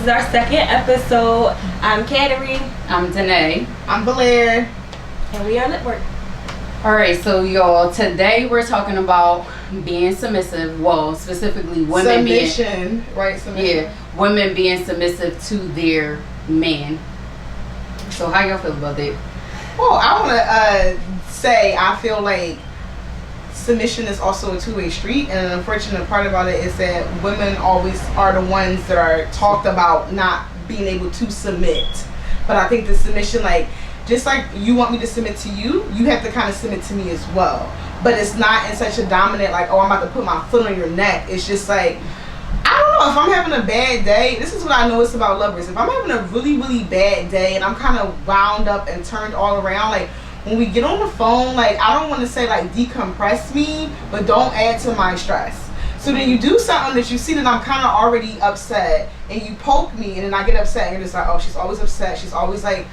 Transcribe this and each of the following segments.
This is our second episode. I'm Kateri. I'm Danae. I'm Blair. And we are Network. Alright, so y'all, today we're talking about being submissive. Well, specifically women Submission. Submission. Yeah, women being submissive to their man. So how y'all feel about that? Well, I want to say I feel like submission is also a two-way street, and an unfortunate part about it is that women always are the ones that are talked about not being able to submit. But I think the submission, like, just like you want me to submit to you, you have to kind of submit to me as well. But it's not in such a dominant, like, oh, I'm about to put my foot on your neck. It's just like, I don't know, if I'm having a bad day, this is what I notice about lovers. If I'm having a really, really bad day and I'm kind of wound up and turned all around, like, when we get on the phone, like, I don't want to say, like, decompress me, but don't add to my stress. So then you do something that you see that I'm kind of already upset, and you poke me, and then I get upset, and you're just like, oh, she's always upset, she's always, like,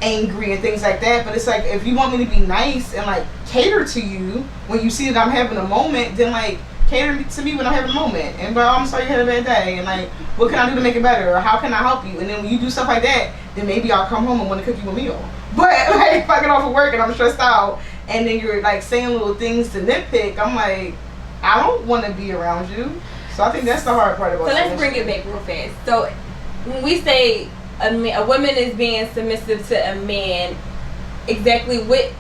angry and things like that. But it's like, if you want me to be nice and, like, cater to you when you see that I'm having a moment, then, like, cater to me when I'm having a moment. And, but I'm sorry you had a bad day, and, like, what can I do to make it better, or how can I help you? And then when you do stuff like that, then maybe I'll come home and want to cook you a meal. But, like, if I get off of work and I'm stressed out, and then you're, like, saying little things to nitpick, I'm like, I don't want to be around you. So I think that's the hard part about it. So let's bring it back real fast. So when we say a woman is being submissive to a man, exactly what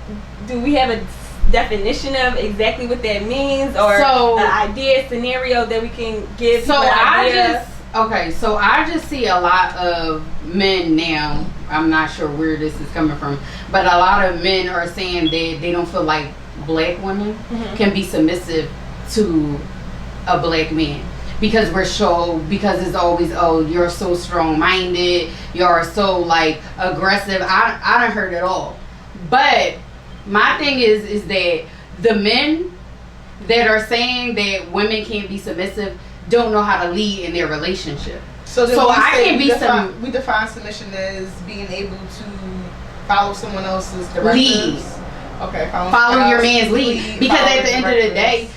do we have a definition of exactly what that means, or an idea, scenario that we can give? So I just see a lot of men now. I'm not sure where this is coming from, but a lot of men are saying that they don't feel like black women can be submissive to a black man because because it's always, oh, you're so strong-minded, you're so, like, aggressive. I done heard it all. But my thing is that the men that are saying that women can't be submissive don't know how to lead in their relationship. So I can be we define submission as being able to follow someone else's directives. Lead. Okay, follow your man's lead. Because at the end of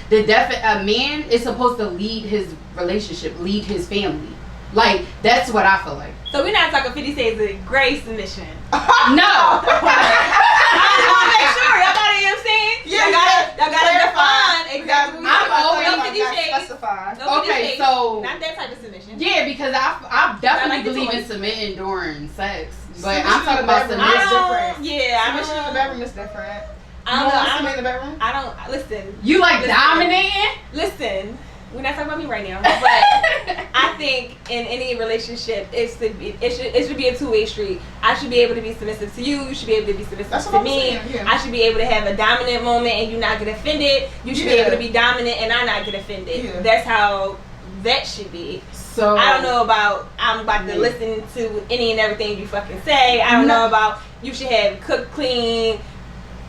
the day, a man is supposed to lead his relationship, lead his family. Like, that's what I feel like. So we're not talking 50 Shades of Grey submission. No. I just want to make sure. Y'all got it, you know what I'm saying? Yeah, y'all got to define exactly what we're talking about. No 50 Shades. No 50 Shades. So not that type of submission. Yeah, because I definitely believe in submitting during sex. But I'm talking about submission. Yeah, submission in the bedroom is different. I don't know. Submit in the bedroom? I don't listen. You like dominating? Listen, we're not talking about me right now, but I think in any relationship, it should be a two-way street. I should be able to be submissive to you. You should be able to be submissive to me. I should be able to have a dominant moment and you not get offended. You should be able to be dominant and I not get offended. Yeah. That's how that should be. So I don't know about I'm about to listen to any and everything you fucking say. I don't know about you should have cook, clean,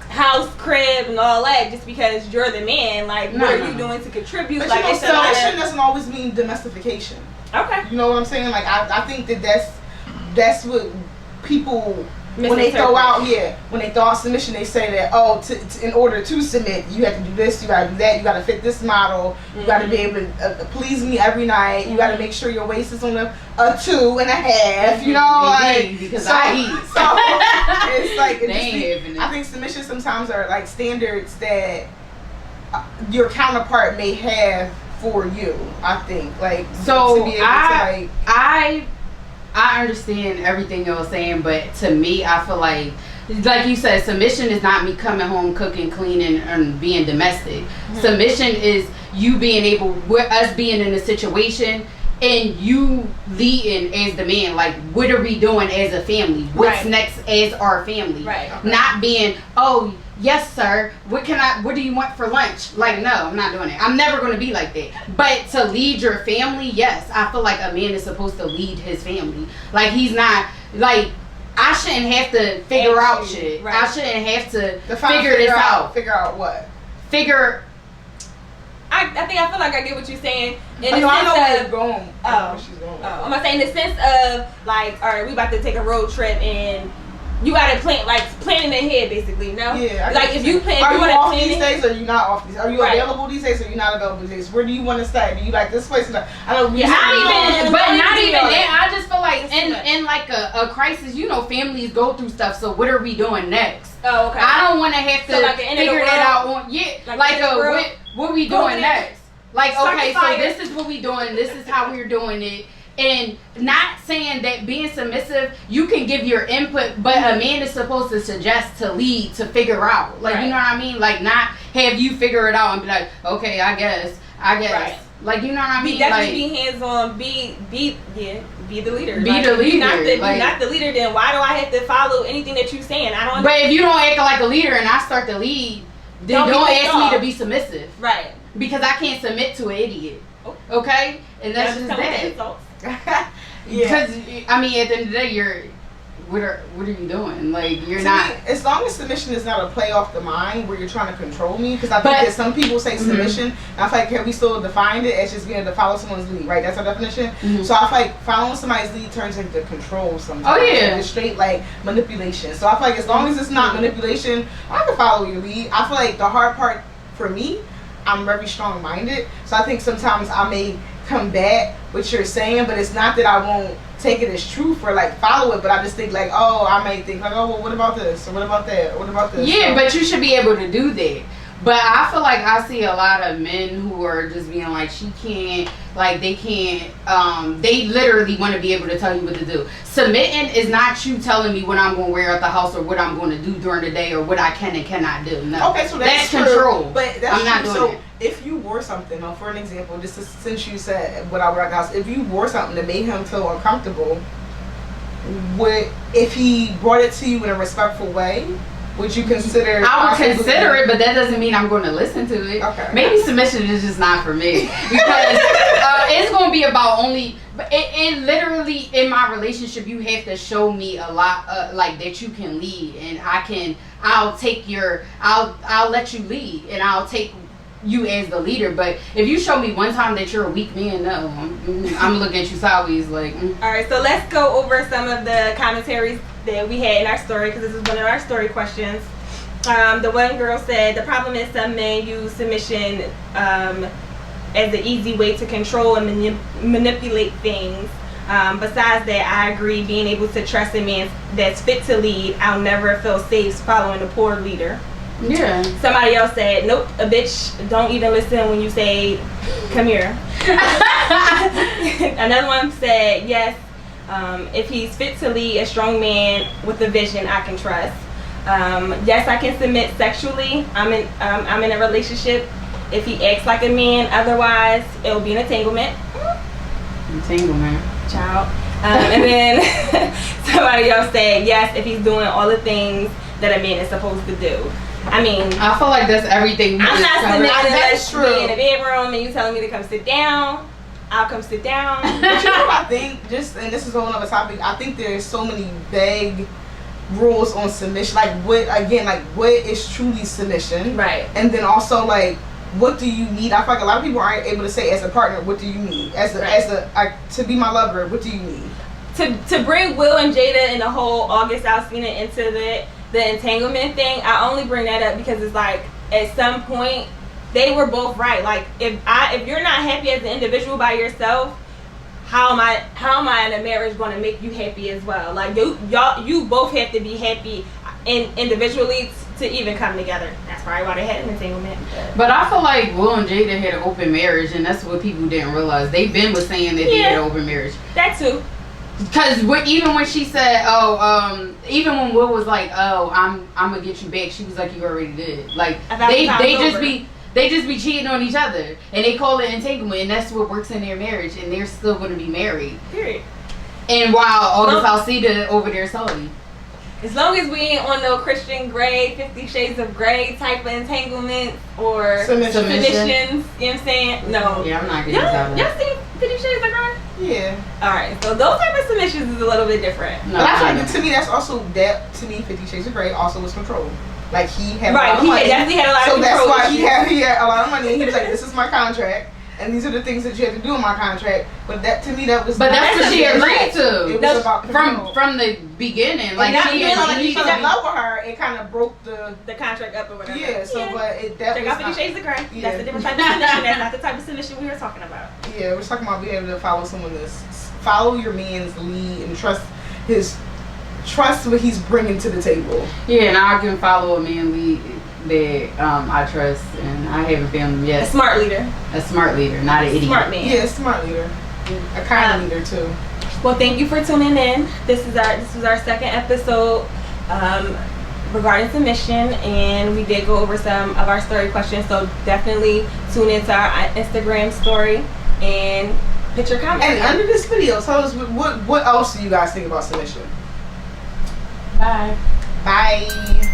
house, crib, and all that just because you're the man. Like, what are you doing to contribute? But like, submission doesn't always mean domestication. Okay. You know what I'm saying? Like, I think that's what people, when they throw out submission, they say that, oh, in order to submit, you have to do this, you got to do that, you got to fit this model, you got to be able to please me every night, you got to make sure your waist is on a 2.5, you know, like, because I eat. So it's like, I think submission sometimes are like standards that your counterpart may have for you. I think, like, so to be able to, I understand everything y'all saying, but to me, I feel like you said, submission is not me coming home, cooking, cleaning, and being domestic. Submission is you being able, us being in a situation, and you leading as the man. Like, what are we doing as a family? What's next as our family? Right. Okay. Not being, oh, yes, sir. What do you want for lunch? Like, no, I'm not doing it. I'm never going to be like that. But to lead your family, yes, I feel like a man is supposed to lead his family. Like, he's not, like, I shouldn't have to figure out shit. Right. I shouldn't have to figure this out. Figure out what? I feel like I get what you're saying. I know where you're going. I'm gonna say in the sense of, like, all right, we about to take a road trip and you gotta plan in ahead basically. No, yeah. Like if you plan, are you off these days or are you not off these? Are you available these days or are you not available these days? Where do you want to stay? Do you like this place? I don't. Yeah, not even that. I just feel like in like a crisis, you know, families go through stuff. So what are we doing next? Oh, okay. I don't want to have to figure that out on what we doing next. Like, okay, so this is what we doing. This is how we're doing it. And not saying that being submissive, you can give your input, but a man is supposed to suggest, to lead, to figure out. Like, you know what I mean? Like, not have you figure it out and be like, okay, I guess. Right. Like, you know what I mean? Definitely be hands on. Be the leader. Be the leader. If you're not the leader, then why do I have to follow anything that you're saying? I don't. But if you don't act like a leader and I start to lead, then don't ask me to be submissive. Right. Because I can't submit to an idiot. Okay? And that's just that. Because I mean, at the end of the day, what are you doing? Like, you're not. As long as submission is not a play off the mind where you're trying to control me, because I think that some people say submission. I feel like, can we still define it as just being able to follow someone's lead? Right, that's our definition. So I feel like following somebody's lead turns into control sometimes. Oh yeah, it's straight like manipulation. So I feel like as long as it's not manipulation, I can follow your lead. I feel like the hard part for me, I'm very strong minded, so I think sometimes I may combat what you're saying, but it's not that I won't take it as truth or like follow it, but I just think like, oh, I may think like, oh, well, what about this or what about that or what about this? Yeah, but you should be able to do that. But I feel like I see a lot of men who are just being like, she can't, like they can't, they literally want to be able to tell you what to do. Submitting is not you telling me what I'm going to wear at the house or what I'm going to do during the day or what I can and cannot do. No. Okay, so that's control. But that's I'm not doing so that. If you wore something, for an example, just since you said what I wear at the house, if you wore something that made him feel uncomfortable, if he brought it to you in a respectful way, would you consider? I would consider it, but that doesn't mean I'm going to listen to it. Okay. Maybe submission is just not for me because it's going to be about only. It literally in my relationship, you have to show me a lot, like that you can lead, and I'll take your. I'll let you lead, and I'll take you as the leader. But if you show me one time that you're a weak man, no, I'm looking at you sideways like. All right, so let's go over some of the commentaries that we had in our story, because this is one of our story questions. The one girl said the problem is some men use submission as an easy way to control and manipulate things. Besides that, I agree, being able to trust a man that's fit to lead, I'll never feel safe following a poor leader. Yeah. Somebody else said, nope, a bitch don't even listen when you say, come here. Another one said, yes, if he's fit to lead, a strong man with a vision I can trust. Yes, I can submit sexually. I'm in a relationship. If he acts like a man, otherwise it'll be an entanglement. Entanglement. Child. And then somebody else said, yes, if he's doing all the things that a man is supposed to do. I mean, I feel like that's everything. I'm not submitting unless we in the bedroom and you telling me to come sit down. I'll come sit down. But you know what I think? And this is a whole other topic. I think there's so many vague rules on submission. Like what is truly submission? Right. And then also like, what do you need? I feel like a lot of people aren't able to say as a partner, what do you need? To be my lover, what do you need? To bring Will and Jada and the whole August Alsina into the entanglement thing, I only bring that up because it's like at some point they were both right. Like if you're not happy as an individual by yourself, how am I in a marriage going to make you happy as well? Like you both have to be happy individually to even come together. That's probably why they had an entanglement. But I feel like Will and Jada had an open marriage, and that's what people didn't realize. They've been saying that they had an open marriage. That too. Because even when she said, even when Will was like, oh, I'm gonna get you back, she was like, you already did. Like they just be cheating on each other, and they call it entanglement, and that's what works in their marriage, and they're still gonna be married. Period. And while August Alsina over there salty. As long as we ain't on no Christian Grey, 50 Shades of Grey type of entanglement or submissions, you know what I'm saying? No. Yeah, I'm not getting that. Y'all seen 50 Shades of Grey? Yeah. Alright, so those type of submissions is a little bit different. No, to me, that's also, 50 Shades of Grey also was control. Like he had a lot of money. He definitely had a lot of control. So that's why he had a lot of money, and he was like, this is my contract. and these are the things that you have to do in my contract. But that to me, that was. But that's what she agreed to. It was about from the beginning. Like she fell in love with her. It kind of broke the contract up or whatever. Yeah. So, but that check was out 50 Shades of Grey. Yeah. That's a different type of submission. That's not the type of submission we were talking about. Yeah, we're talking about being able to follow someone that's follow your man's lead and trust what he's bringing to the table. Yeah, and I can follow a man lead that I trust, and I haven't found him yet. A smart leader, not an idiot. Smart man. Yeah, a smart leader, a kind of leader too. Well, thank you for tuning in. This was our second episode regarding submission, and we did go over some of our story questions. So definitely tune into our Instagram story and put your comments. And under this video, tell us what else do you guys think about submission? Bye. Bye.